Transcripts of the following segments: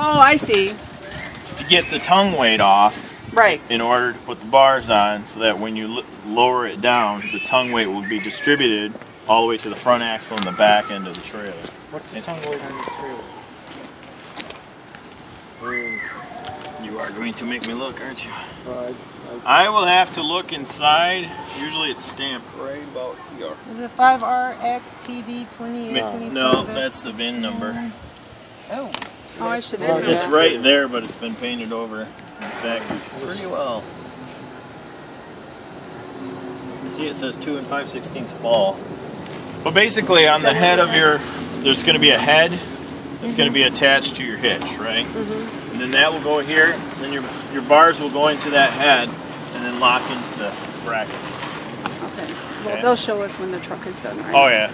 Oh, I see. To get the tongue weight off. Right. In order to put the bars on, so that when you lower it down, the tongue weight will be distributed all the way to the front axle and the back end of the trailer. What's the tongue weight on this trailer? You are going to make me look, aren't you? I will have to look inside. Usually it's stamped right about here. Is it 5RXTD2825? No, that's the VIN number. Oh. Oh, I should have It's right there, but it's been painted over in the factory pretty well. You see it says 2 5/16 ball. But basically on the head of your, there's going to be a head that's going to be attached to your hitch, right? And then that will go here, then your bars will go into that head and then lock into the brackets. Okay. Well, they'll show us when the truck is done, right? Oh yeah.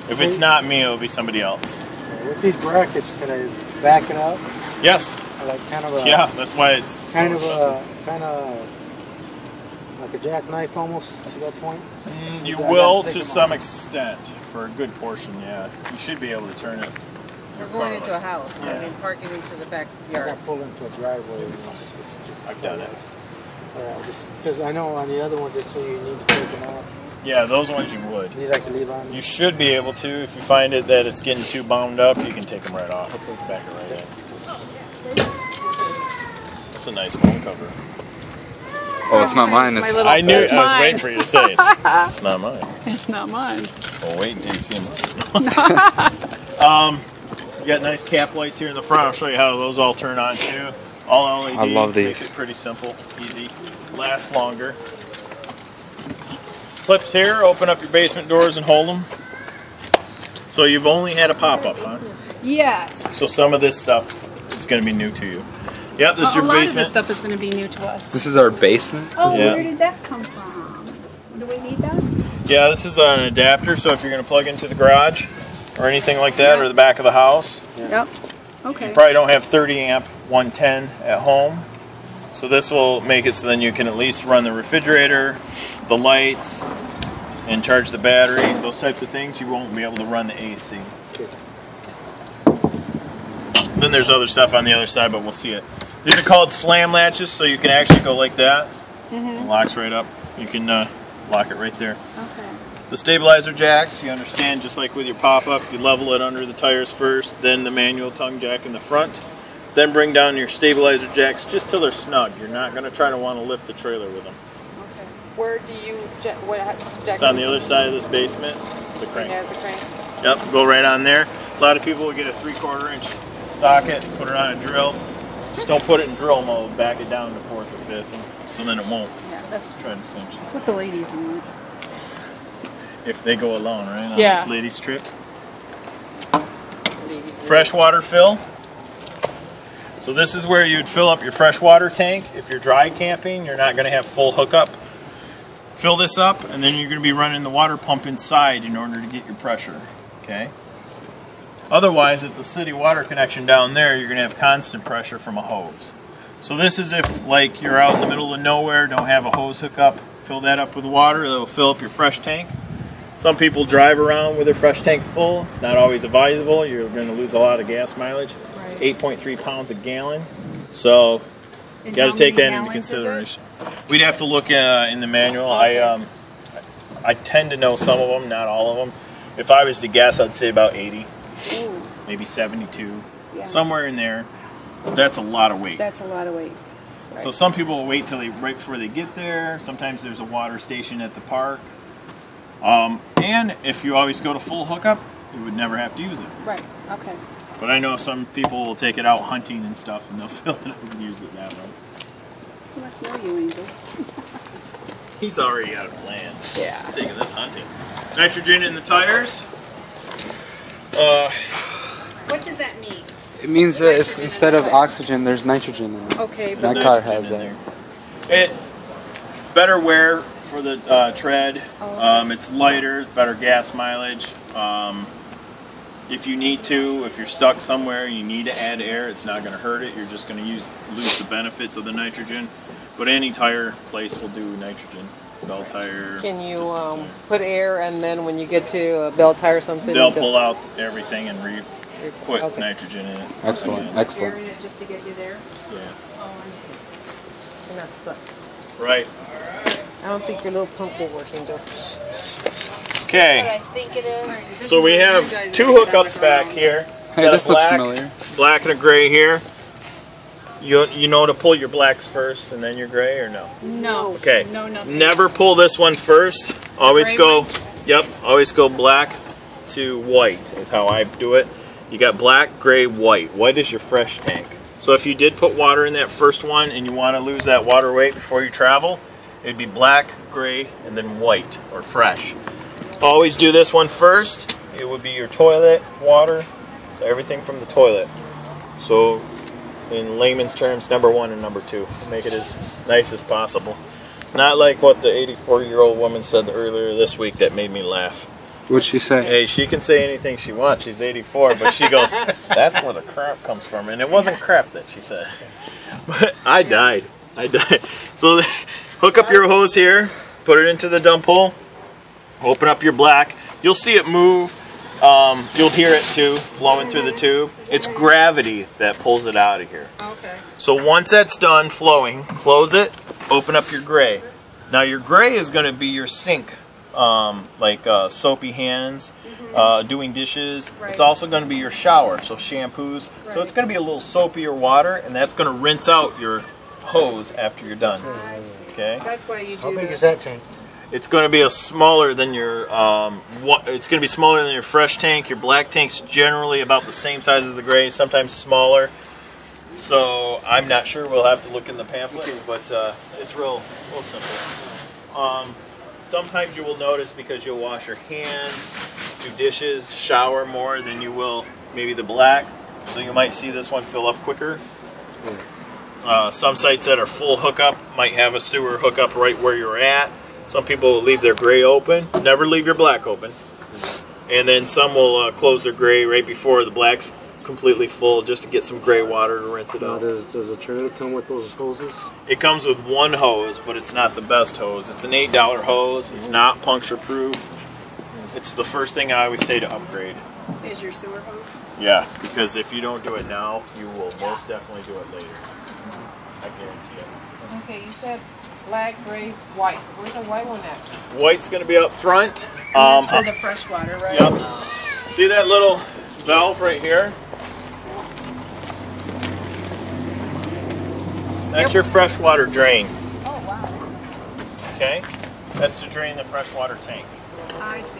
If it's not me, it'll be somebody else. With these brackets, can I back it up? Yes. Like kind of a, yeah, that's why it's kind of like a jackknife almost to that point. You will to some extent for a good portion. Yeah, you should be able to turn it. We're going into a house. Yeah. I mean, parking into the backyard. I pull into a driveway. I've done it. Because I know on the other ones they say you need to take them off. Yeah, those ones you would. These I can leave on? You should be able to. If you find it that it's getting too bound up, you can take them right off. Okay. Back it right in. That's a nice phone cover. Oh, it's not mine. It's I knew. I was waiting for you to say it's not mine. It's not mine. Well, wait until you see mine. You got nice cap lights here in the front. I'll show you how those all turn on too. All LED. I love these. Makes it pretty simple, easy, last longer. Clips here. Open up your basement doors and hold them. So you've only had a pop-up, huh? Yes. So some of this stuff is going to be new to you. Yep, this is your basement. A lot of this stuff is going to be new to us. This is our basement? Oh, yeah. Where did that come from? Do we need that? Yeah, this is an adapter, so if you're going to plug into the garage or anything like that, or the back of the house. Yep. Okay. You probably don't have 30 amp 110 at home. So this will make it so then you can at least run the refrigerator, the lights, and charge the battery, those types of things. You won't be able to run the AC. Then there's other stuff on the other side, but we'll see it. These are called slam latches, so you can actually go like that. It locks right up. You can lock it right there. Okay. The stabilizer jacks, you understand, just like with your pop-up, you level it under the tires first, then the manual tongue jack in the front. Then bring down your stabilizer jacks just till they're snug. You're not going to try to want to lift the trailer with them. Okay. Where do you jack? It's on the other side of this basement. The crank. It has the crank. Yep, go right on there. A lot of people will get a 3/4 inch socket, put it on a drill. Just don't put it in drill mode. Back it down to 4th or 5th, so then it won't. Yeah, that's try to cinch it. That's what the ladies want. If they go alone, right? On yeah. A ladies trip. Freshwater fill. So this is where you'd fill up your freshwater tank. If you're dry camping, you're not going to have full hookup. Fill this up, and then you're going to be running the water pump inside in order to get your pressure. Okay. Otherwise, if the city water connection down there, you're going to have constant pressure from a hose. So this is if, like, you're out in the middle of nowhere, don't have a hose hookup, fill that up with water, it'll fill up your fresh tank. Some people drive around with their fresh tank full. It's not always advisable. You're going to lose a lot of gas mileage. It's 8.3 pounds a gallon. So you got to take that into consideration. We'd have to look in the manual. Okay. I tend to know some of them, not all of them. If I was to guess, I'd say about 80. Ooh. Maybe 72. Yeah. Somewhere in there. But that's a lot of weight. That's a lot of weight. Right. So some people will wait till right before they get there. Sometimes there's a water station at the park. And if you always go to full hookup, you would never have to use it. Right, okay. But I know some people will take it out hunting and stuff, and they'll fill it up and use it that way. You must know you, Angel. He's already got a plan. Yeah. I'm taking this hunting. Nitrogen in the tires. What does that mean? It means that it's, instead of oxygen, there's nitrogen in it. Okay. That car has that. It's better wear for the tread. It's lighter, better gas mileage. If you need to, if you're stuck somewhere, you need to add air, it's not going to hurt it. You're just going to lose the benefits of the nitrogen. But any tire place will do nitrogen. Bell tire. Can you put air, and then when you get to a bell tire or something, they'll pull out everything and put Okay. nitrogen in it. Excellent, Yeah. excellent. Airing it just to get you there. Yeah. Oh, I see. You're not stuck. Right. I don't think your little pump will work, though. Okay. think it is. So we have two hookups back here. Hey, Got a this looks black, familiar. black and a gray here. You know to pull your blacks first and then your gray, or no? No. Okay. No, nothing. Never pull this one first. Always gray go. one? Yep. Always go black to white is how I do it. You got black, gray, white. White is your fresh tank. So if you did put water in that first one and you want to lose that water weight before you travel, it'd be black, gray, and then white or fresh. Always do this one first. It would be your toilet water. So everything from the toilet. So in layman's terms, number 1 and number 2. Make it as nice as possible. Not like what the 84-year-old woman said earlier this week that made me laugh. What'd she say? Hey, she can say anything she wants. She's 84, but she goes, that's where the crap comes from. And it wasn't crap that she said. But I died. So hook up your hose here, put it into the dump hole, open up your black. You'll see it move. You'll hear it too, flowing through the tube. It's gravity that pulls it out of here. Okay. So once that's done flowing, close it, open up your gray. Now your gray is going to be your sink, like soapy hands, doing dishes. Right. It's also going to be your shower, so shampoos. Right. So it's going to be a little soapier water, and that's going to rinse out your hose after you're done. I see. Okay. That's why you do How big that. is that tank? It's going to be smaller than your. It's going to be smaller than your fresh tank. Your black tank's generally about the same size as the gray, sometimes smaller. So I'm not sure. We'll have to look in the pamphlet, but it's real simple. Sometimes you will notice because you'll wash your hands, do dishes, shower more than you will maybe the black. So you might see this one fill up quicker. Some sites that are full hookup might have a sewer hookup right where you're at. Some people will leave their gray open. Never leave your black open. And then some will close their gray right before the black's completely full, just to get some gray water to rinse it Now, out. does the trailer come with those hoses? It comes with one hose, but it's not the best hose. It's an $8 hose. It's not puncture proof. It's the first thing I always say to upgrade. Is your sewer hose? Yeah, because if you don't do it now, you will most definitely do it later. I guarantee it. Okay, you said black, gray, white. Where's the white one at? White's going to be up front. That's for the fresh water, right? Yep. See that little valve right here? That's your freshwater drain. Oh, wow. Okay? That's to drain the freshwater tank. I see.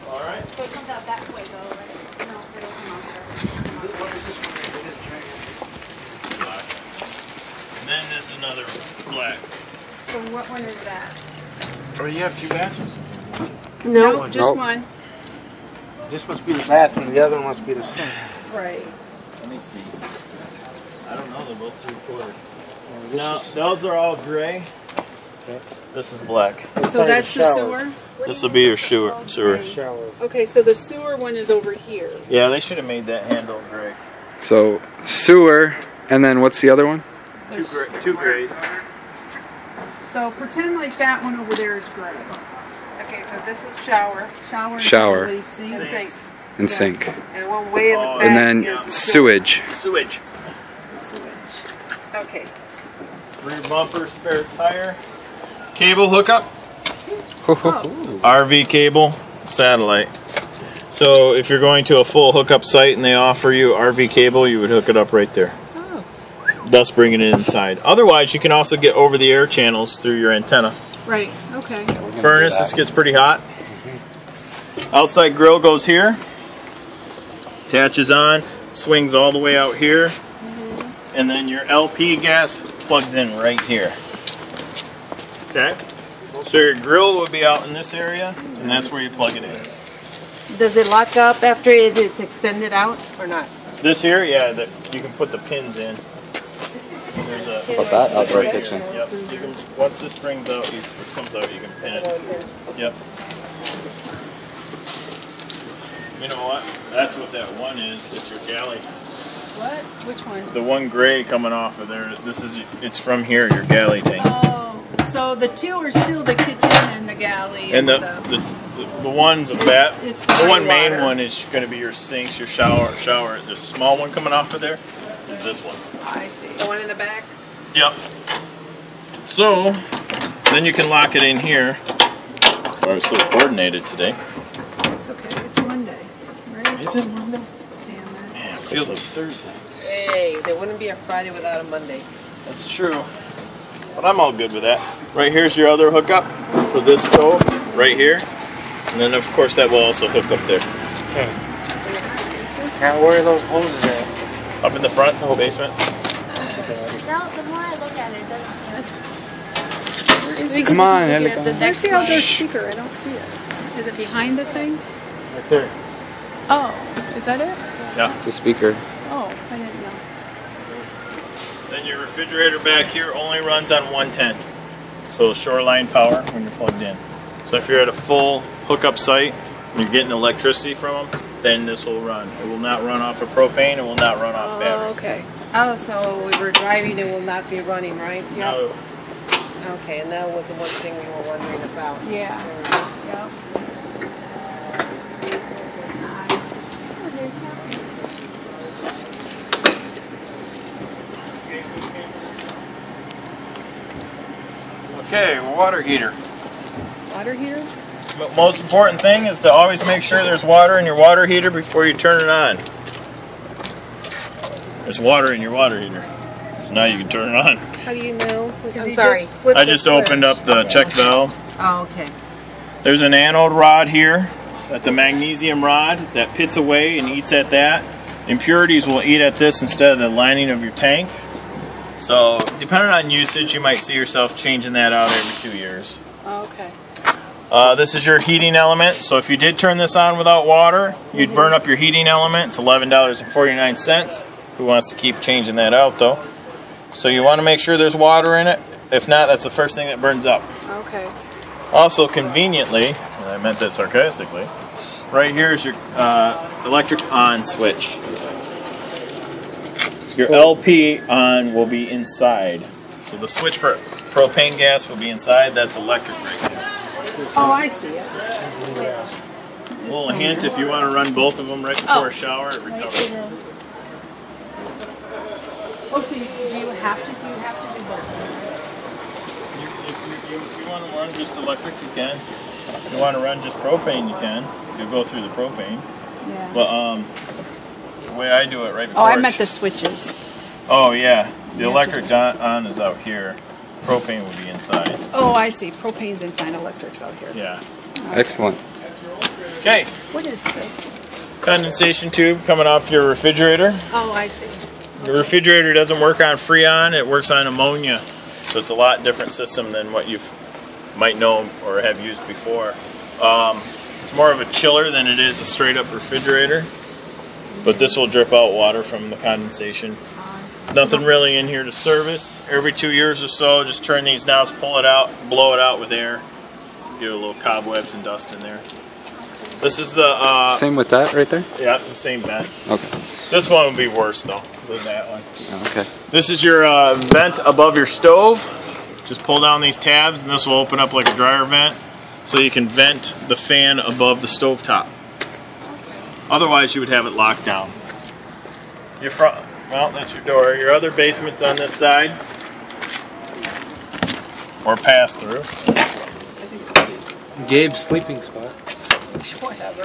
All right? So it comes out that way, though, right? No, it'll come out there. Black. And then this is another black. So what one is that? Or you have 2 bathrooms? No, just Nope. one. This must be the bathroom, the other one must be the sink. Right. Let me see. I don't know, they're both 3/4. This No, is- those are all gray. Okay. This is black. So probably that's the shower. sewer? This will be your sewer. Shower. Okay, so the sewer one is over here. Yeah, they should have made that handle gray. So sewer, and then what's the other one? 2 grays. So pretend like that one over there is gray. Okay, so this is shower Shower. and Shower. toilet, sink. and sink. And Yeah. sink. And one way in the Oh, back And then is sewage. Sewage. Okay. Rear bumper, spare tire. Cable hookup. Oh, RV cable, satellite. So if you're going to a full hookup site and they offer you RV cable, you would hook it up right there. oh, Thus bringing it inside. Otherwise, you can also get over-the-air channels through your antenna. right. Okay. Furnace, this gets pretty hot. Outside grill goes here. Attaches on, swings all the way out here. And then your LP gas plugs in right here. Okay? So your grill would be out in this area, and that's where you plug it in. Does it lock up after it's extended out or not? This here, yeah, you can put the pins in. There's a Put that outdoor kitchen. Yep. You can, once this springs out, it comes out, you can pin it. Yep. You know what? That's what that one is. It's your galley. What? Which one? The one gray coming off of there. It's from here, your galley tank. Oh, so the two are still the kitchen and the galley. And the The one's a bat. It's the one main water. one is going to be your sinks, your shower. The small one coming off of there is this one. I see. The one in the back? Yep. So, then you can lock it in here. I was so coordinated today. It's okay. It's Monday, right? Is it Monday? Damn it. Man, it feels like Thursday. Hey, there wouldn't be a Friday without a Monday. That's true. But I'm all good with that. Right here's your other hookup for this stove, right here. And then, of course, that will also hook up there. Okay. Now, where are those hoses at? Up in the front, basement. No, the more I look at it, it doesn't seem as Come on, Ellie, The come on. next outdoor speaker, I don't see it. Is it behind the thing? Right there. Oh, is that it? Yeah. It's a speaker. Oh, I didn't know. Then your refrigerator back here only runs on 110. So shoreline power when you're plugged in. So if you're at a full hookup site and you're getting electricity from them, then this will run. It will not run off of propane. It will not run off Oh, battery. okay. Oh, so we were driving, it will not be running, right? No. Okay, and that was the one thing we were wondering about. Yeah. Yep. Okay, water heater. Water heater? Most important thing is to always make sure there's water in your water heater before you turn it on. There's water in your water heater. So now you can turn it on. How do you know? Because I'm you sorry. just flipped I the just opened switch. up the check valve. Oh, okay. There's an anode rod here. That's a magnesium rod that pits away and eats at that. Impurities will eat at this instead of the lining of your tank. So, depending on usage, you might see yourself changing that out every 2 years. Oh, okay. This is your heating element. So if you did turn this on without water, you'd burn up your heating element. It's $11.49. Who wants to keep changing that out, though? So you want to make sure there's water in it. If not, that's the first thing that burns up. Okay. Also, conveniently, and I meant that sarcastically, right here is your electric on switch. Your LP on will be inside. So the switch for propane gas will be inside. That's electric right there. Oh, I see it. A little hint, if you want to run both of them right before a shower, it recovers. Oh, so do you have to? You have to do both. If you want to run just electric, you can. If you want to run just propane, you can. You'll go through the propane. Yeah. But the way I do it right before. Oh, I meant the switches. Oh yeah, the electric on is out here. Propane will be inside. Oh, I see. Propane's inside, electric's out here. Yeah. Excellent. Okay. What is this? Condensation tube coming off your refrigerator. Oh, I see. The refrigerator doesn't work on Freon, it works on ammonia. So it's a lot different system than what you might know or have used before. It's more of a chiller than it is a straight up refrigerator. But this will drip out water from the condensation. Nothing really in here to service. Every 2 years or so, just turn these knobs, pull it out, blow it out with air. Get a little cobwebs and dust in there. This is the... Same with that right there? Yeah, it's the same vent. Okay. This one would be worse though than that one. Okay. This is your vent above your stove. Just pull down these tabs and this will open up like a dryer vent so you can vent the fan above the stove top. Otherwise you would have it locked down. Your front, well, that's your door. Your other basement's on this side. Or pass through. Gabe's sleeping spot. Whatever.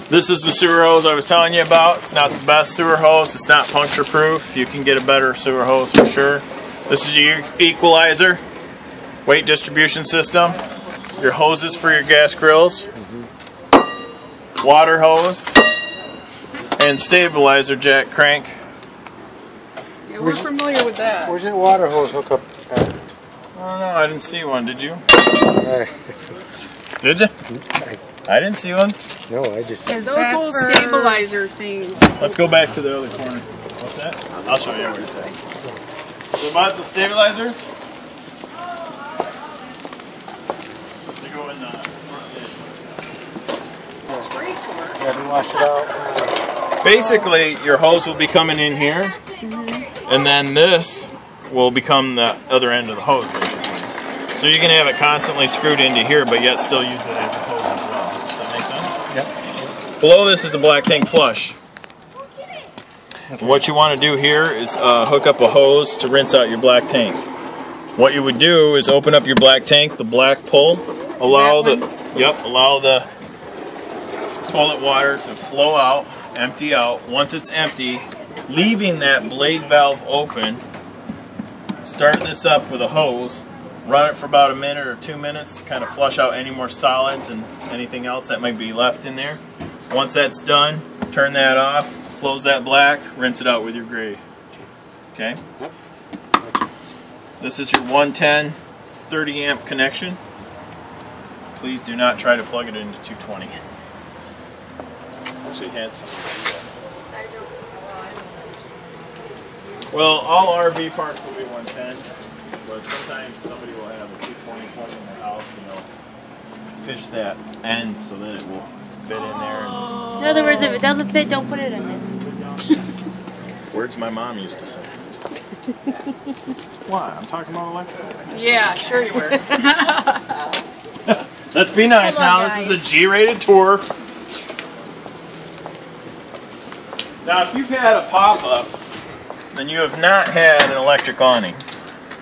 This is the sewer hose I was telling you about. It's not the best sewer hose. It's not puncture proof. You can get a better sewer hose for sure. This is your equalizer, weight distribution system, your hoses for your gas grills, water hose, and stabilizer jack crank. Yeah, we're familiar with that. Where's that water hose hook up at? I don't know. I didn't see one. Did you? Hey. Did you? I didn't see one. No, I just... And those little stabilizer things. Let's go back to the other corner. What's that? I'll show you where it's at. So about the stabilizers, they go in Have you washed it out? basically, your hose will be coming in here, and then this will become the other end of the hose, basically. So you can have it constantly screwed into here, but yet still use it as a hose as well. Below this is a black tank flush. What you want to do here is hook up a hose to rinse out your black tank. What you would do is open up your black tank, the black pull, allow the toilet water to flow out, empty out. Once it's empty, leaving that blade valve open, start this up with a hose, run it for about a minute or 2 minutes to kind of flush out any more solids and anything else that might be left in there. Once that's done, turn that off, close that black, rinse it out with your gray. Okay? Yep. This is your 110 30 amp connection. Please do not try to plug it into 220. Actually had something to do that. Well, all RV parts will be 110, but sometimes somebody will have a 220 plug in their house, you know, fish that end so that it will fit in there. And In other words, if it doesn't fit, don't put it in there. words my mom used to say. Why? I'm talking about electric. Yeah, sure you were. Let's be nice Come on, now. guys. This is a G-rated tour. Now, if you've had a pop-up, then you have not had an electric awning.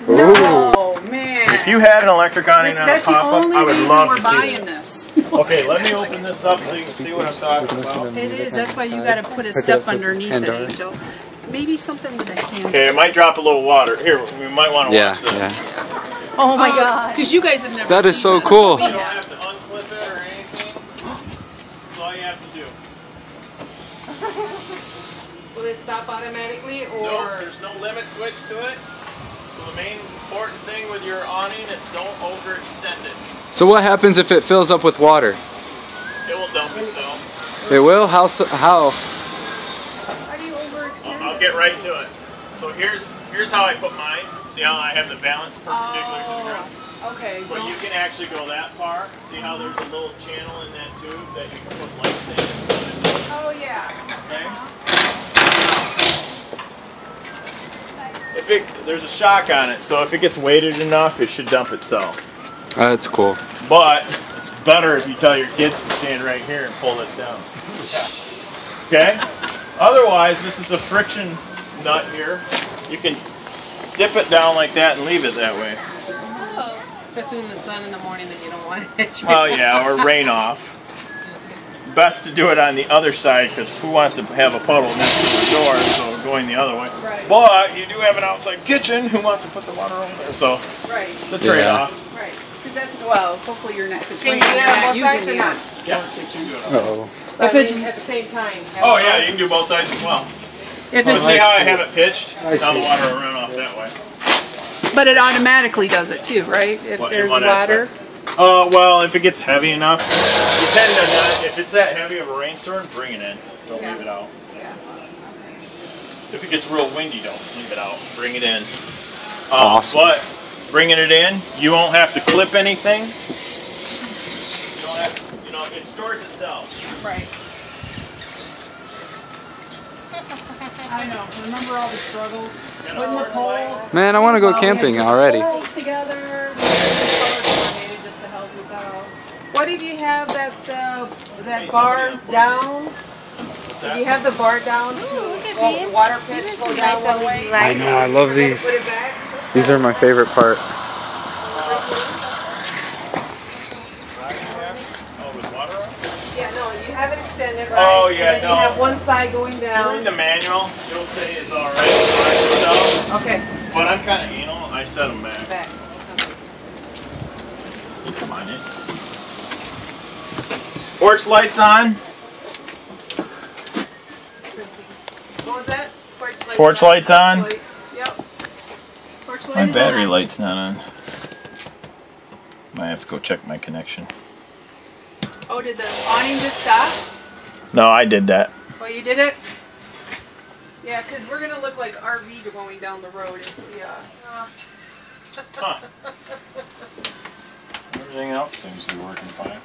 Oh man. If you had an electric awning on a That's the pop-up, only I would reason love we're to see buying it. this. Okay, let me open this up so you can see what I'm talking about. It is. That's why you got to put a step underneath it, Angel. Maybe something with a hand. Okay, it might drop a little water. Here, we might want to Yeah, watch this. yeah. Oh my god. Because you guys have never. That is seen so this. cool. We You don't have. have to unclip it or anything. That's all you have to do. Will it stop automatically No, or? there's no limit switch to it. So the main important thing with your awning is don't overextend it. So what happens if it fills up with water? It will dump itself. It will? How? How do you overextend I'll it? get right to it. So here's how I put mine. See how I have the balance perpendicular to the ground? Okay. But you can actually go that far. See how there's a little channel in that tube that you can put lights in and put it. Oh yeah. Okay? There's a shock on it, so if it gets weighted enough, it should dump itself. That's cool. But it's better if you tell your kids to stand right here and pull this down. Okay? Otherwise, this is a friction nut here. You can dip it down like that and leave it that way. Especially in the sun in the morning that you don't want it. Well, yeah, or rain off. Best to do it on the other side because who wants to have a puddle next to the door, so going the other way. Right. But you do have an outside kitchen. Who wants to put the water over there? So Right. it's a trade-off. Right. Because that's well. Hopefully you're not. Because Can when you you're do it on not both sides using or the not? Yeah, you can do it. Uh-oh. If it's at the same time. Oh yeah, you can do both sides as well. if But it's see how I have it pitched? I Now the see. water will run off that way. but it automatically does it too, right? If What, in there's one water. aspect? Well, if it gets heavy enough, you tend to not, if it's that heavy of a rainstorm, bring it in. Don't leave it out. Yeah. If it gets real windy, don't leave it out. Bring it in. Awesome. But bringing it in, you won't have to clip anything. You don't have to, you know, it stores itself. Right. I know. Remember all the struggles? Putting the pole. Man, I want to go camping already. Poles together. Just to help us out. What if you have that bar down? If you have the bar down to go, the water pitch go down one way? I know, I love these. Put it back? These are my favorite part. Oh, with water on? Yeah, no, you have it extended, right? Oh, yeah, and then no. you have one side going Read down. the manual. It'll say it's all right. So, Okay, but I'm kind of anal. I set them back. back. You come on in. Porch lights on. What was that? Porch lights on. Yep. Porch light My is battery on. light's not on. Might have to go check my connection. Oh, did the awning just stop? No, I did that. Oh, you did it? Yeah, because we're going to look like RV going down the road if we, Huh. Everything else seems to be working fine.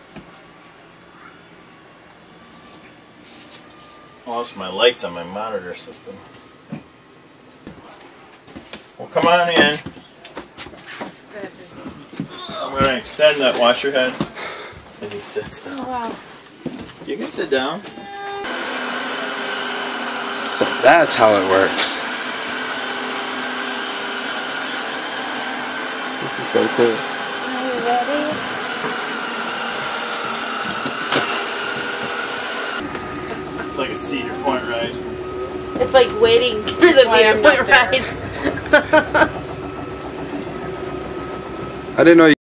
I lost my lights on my monitor system. Well, come on in. I'm going to extend that. Watch your head as he sits down. Oh, wow. You can sit down. So that's how it works. This is so cool. Are you ready? It's like a Cedar Point ride. It's like waiting for the why I'm Cedar not Point there. ride. I didn't know you